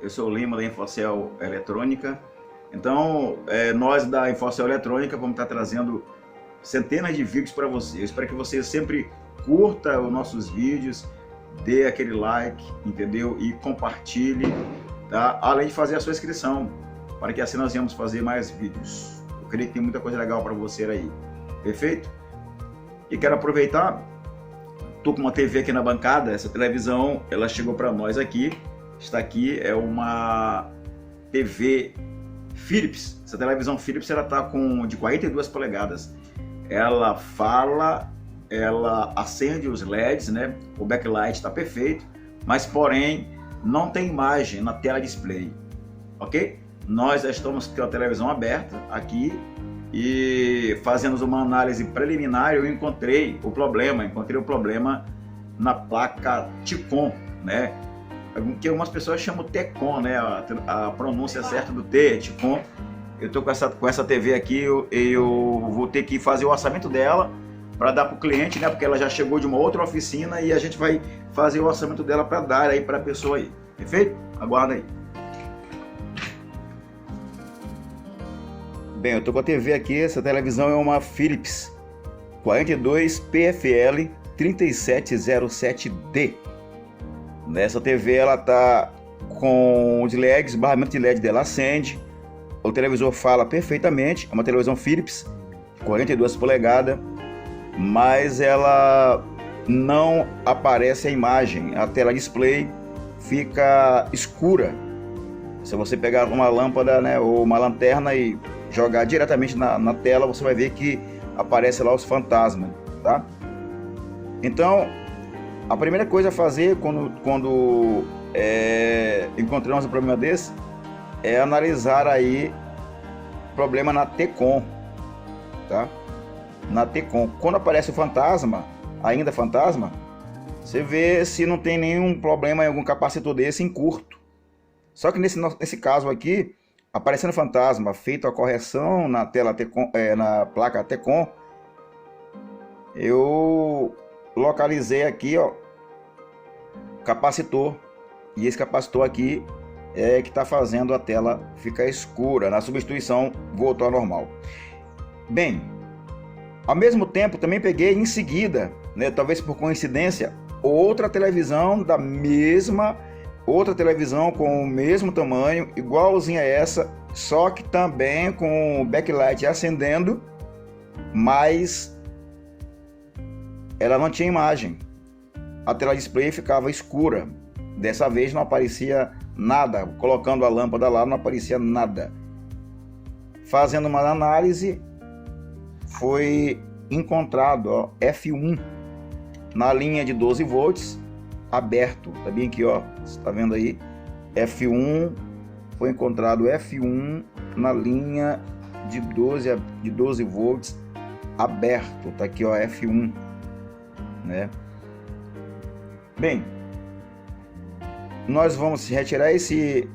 Eu sou o Lima da Infocel Eletrônica. Então, nós da Infocel Eletrônica vamos estar trazendo centenas de vídeos para você. Eu espero que você sempre curta os nossos vídeos, dê aquele like, entendeu? E compartilhe, tá? Além de fazer a sua inscrição, para que assim nós venhamos fazer mais vídeos. Eu creio que tem muita coisa legal para você aí. Perfeito? E quero aproveitar, tô com uma TV aqui na bancada. Essa televisão, ela chegou para nós aqui. Está aqui, é uma TV Philips. Essa televisão Philips, ela tá de 42 polegadas. Ela fala, ela acende os LEDs, né? O backlight está perfeito, mas porém não tem imagem na tela display, ok? Nós já estamos com a televisão aberta aqui e fazendo uma análise preliminar. Eu encontrei o problema na placa TICON, né? Que algumas pessoas chamam TECON, né? A pronúncia certa do T é TICON. Eu tô com essa TV aqui, eu vou ter que fazer o orçamento dela para dar para o cliente, né? Porque ela já chegou de uma outra oficina e a gente vai fazer o orçamento dela para dar aí para a pessoa aí. Perfeito? Aguarda aí. Bem, eu tô com a TV aqui. Essa televisão é uma Philips 42 PFL 3707D. Nessa TV ela tá com os LEDs, o barramento de LED dela acende. O televisor fala perfeitamente. É uma televisão Philips 42 polegadas, mas ela não aparece a imagem. A tela display fica escura. Se você pegar uma lâmpada, né, ou uma lanterna e jogar diretamente na tela, você vai ver que aparece lá os fantasmas, tá? Então, a primeira coisa a fazer quando encontramos um problema desse é analisar aí problema na TECON, tá? Na TECON, quando aparece o fantasma, ainda fantasma, você vê se não tem nenhum problema em algum capacitor desse em curto. Só que nesse caso aqui, aparecendo fantasma, feito a correção na tela TECON, na placa TECON, eu localizei aqui, ó, capacitor, e esse capacitor aqui é que está fazendo a tela ficar escura. Na substituição voltou ao normal. Bem, ao mesmo tempo também peguei em seguida, né, talvez por coincidência, outra televisão outra televisão com o mesmo tamanho, igualzinha a essa, só que também com o backlight acendendo, mas ela não tinha imagem. A tela display ficava escura. Dessa vez não aparecia nada. Colocando a lâmpada lá, não aparecia nada. Fazendo uma análise, foi encontrado, ó, F1 na linha de 12 volts aberto. Tá bem aqui, ó. Você tá vendo aí? F1, foi encontrado F1 na linha de 12 volts aberto. Tá aqui, ó, F1, né? Bem, nós vamos retirar esse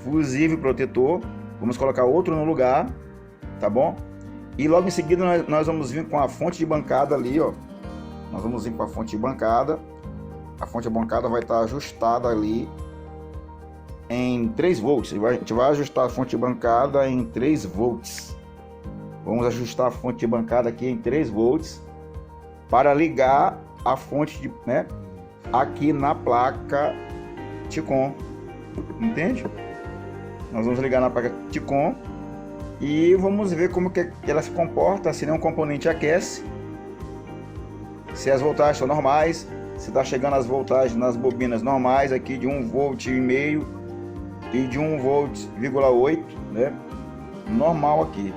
fusível protetor, vamos colocar outro no lugar, tá bom? E logo em seguida nós vamos vir com a fonte de bancada ali, ó. Nós vamos vir com a fonte de bancada. A fonte de bancada vai estar ajustada ali em 3 volts. A gente vai ajustar a fonte de bancada em 3 volts. Vamos ajustar a fonte de bancada aqui em 3 volts para ligar a fonte de, né, aqui na placa TICON, entende? Nós vamos ligar na placa TICON e vamos ver como que ela se comporta, se nenhum componente aquece, se as voltagens são normais, se está chegando as voltagens nas bobinas normais aqui de 1,5 volt e de 1,8 volt, né? Normal aqui.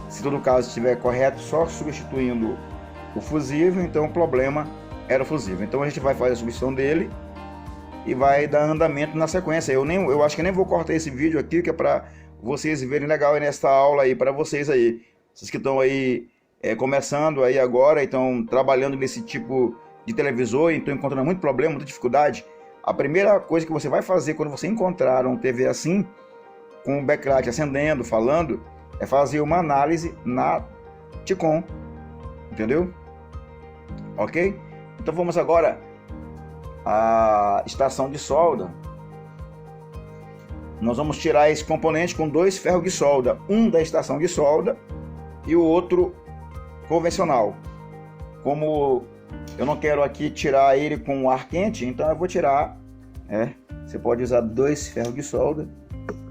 Se todo caso estiver correto, só substituindo o fusível, então o problema era o fusível. Então a gente vai fazer a substituição dele e vai dar andamento na sequência. Eu acho que nem vou cortar esse vídeo aqui, que é para vocês verem legal aí nesta aula aí para vocês aí. Vocês que estão aí começando aí agora, estão trabalhando nesse tipo de televisor e estão encontrando muito problema, muita dificuldade. A primeira coisa que você vai fazer quando você encontrar um TV assim, com o backlight acendendo, falando, é fazer uma análise na TICON, entendeu? Ok? Então vamos agora a estação de solda, nós vamos tirar esse componente com 2 ferros de solda, um da estação de solda e o outro convencional. Como eu não quero aqui tirar ele com ar quente, então eu vou tirar, você pode usar 2 ferros de solda,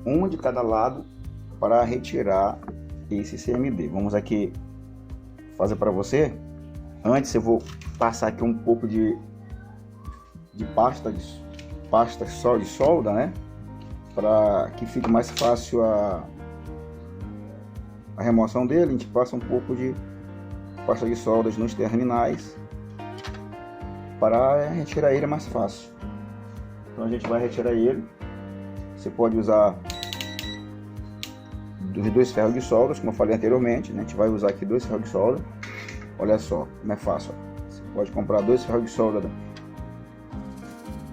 um de cada lado, para retirar esse CMD. Vamos aqui fazer para você. Antes eu vou passar aqui um pouco de pasta só de solda, né? Para que fique mais fácil a remoção dele. A gente passa um pouco de pasta de soldas nos terminais para retirar ele mais fácil. Então a gente vai retirar ele. Você pode usar dos 2 ferros de solda, como eu falei anteriormente, né? A gente vai usar aqui 2 ferros de solda. Olha só como é fácil. Você pode comprar 2 ferros de solda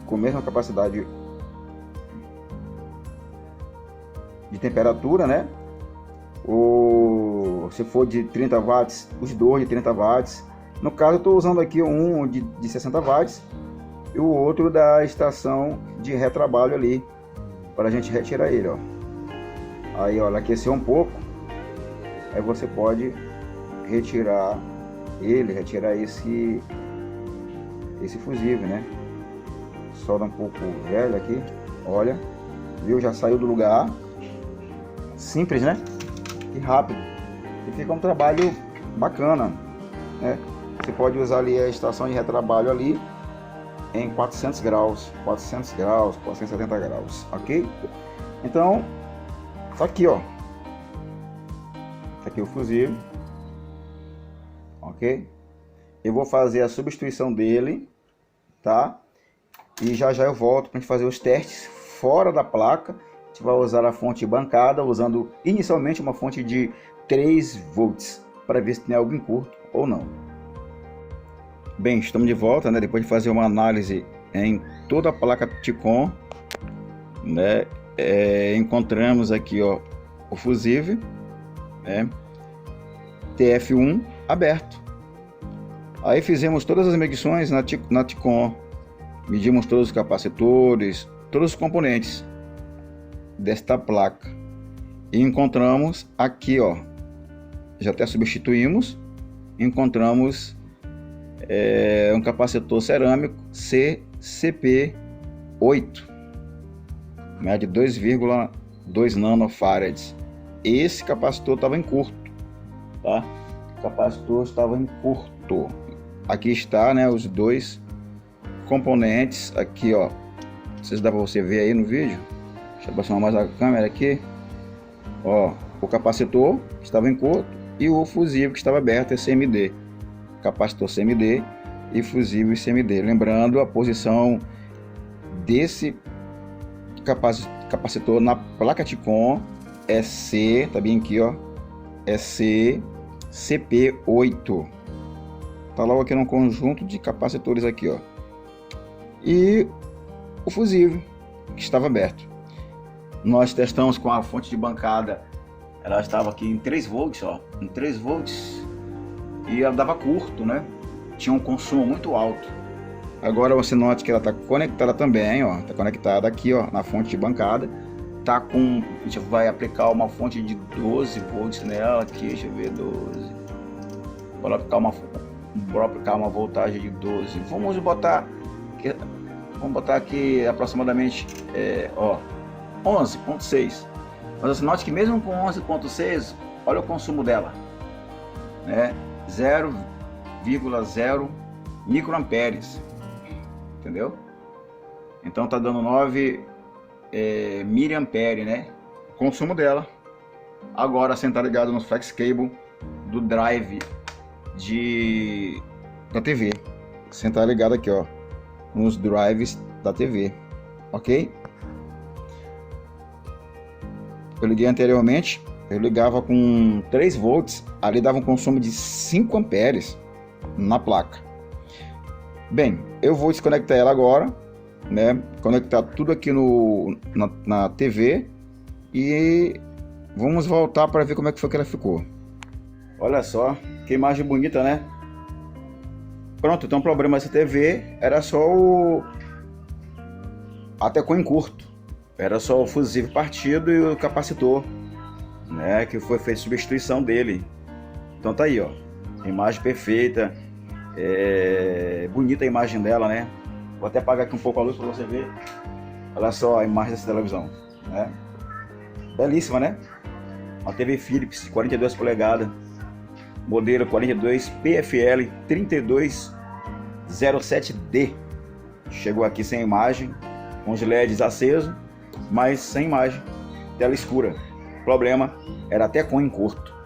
com a mesma capacidade de temperatura, né? Ou se for de 30 watts, os 2 de 30 watts. No caso eu estou usando aqui um de 60 watts e o outro da estação de retrabalho ali, para a gente retirar ele, ó. Aí, ó, ela aqueceu um pouco, aí você pode retirar esse fusível, né? Solda um pouco velho aqui, olha, viu? Já saiu do lugar. Simples, né? E rápido. E fica um trabalho bacana, né? Você pode usar ali a estação de retrabalho ali em 400 graus, 470 graus, ok? Então, tá aqui, ó. Tá aqui o fusível, ok? Eu vou fazer a substituição dele, tá? E já eu volto para gente fazer os testes fora da placa. A gente vai usar a fonte bancada, usando inicialmente uma fonte de 3 volts, para ver se tem algo em curto ou não. Bem, estamos de volta, né? Depois de fazer uma análise em toda a placa TICON, né? Encontramos aqui, ó, o fusível, né? TF1 aberto. Aí fizemos todas as medições na TICON, medimos todos os capacitores, todos os componentes desta placa e encontramos aqui, ó, já até substituímos, encontramos um capacitor cerâmico CCP8, né, de 2,2 nanofarads. Esse capacitor estava em curto, tá? O capacitor estava em curto. Aqui está, né, os 2 componentes aqui, ó. Não sei se dá para você ver aí no vídeo. Deixa eu aproximar mais a câmera aqui. Ó, o capacitor estava em curto e o fusível que estava aberto é CMD. Capacitor CMD e fusível CMD. Lembrando, a posição desse capacitor na placa TICON é C, tá bem aqui, ó. É CP8. Tá logo aqui no conjunto de capacitores aqui, ó. E o fusível que estava aberto. Nós testamos com a fonte de bancada, ela estava aqui em 3 volts, ó, em 3 volts, e ela dava curto, né? Tinha um consumo muito alto. Agora você note que ela está conectada também, ó, está conectada aqui, ó, na fonte de bancada. Tá com, a gente vai aplicar uma fonte de 12 volts nela aqui, deixa eu ver, 12. Vou aplicar uma voltagem de 12. Vamos botar aqui aproximadamente, ó, 11.6. Mas você note que mesmo com 11.6, olha o consumo dela, né? 0,0 microamperes, entendeu? Então tá dando 9 miliampere, né? O consumo dela. Agora você tá ligado no flex cable do drive da TV. Você tá ligado aqui, ó, nos drives da TV, ok? Eu liguei anteriormente, eu ligava com 3 volts, ali dava um consumo de 5 amperes na placa. Bem, eu vou desconectar ela agora, né? Conectar tudo aqui na TV e vamos voltar para ver como é que foi que ela ficou. Olha só, que imagem bonita, né? Pronto, então o problema dessa TV era só até com em curto. Era só o fusível partido e o capacitor, né, que foi feita substituição dele. Então tá aí, ó, imagem perfeita, bonita a imagem dela, né? Vou até apagar aqui um pouco a luz para você ver. Olha só a imagem dessa televisão, né? Belíssima, né? Uma TV Philips 42 polegadas, modelo 42 PFL 3207D. Chegou aqui sem imagem, com os LEDs acesos, mas sem imagem, tela escura. O problema era até com encurto.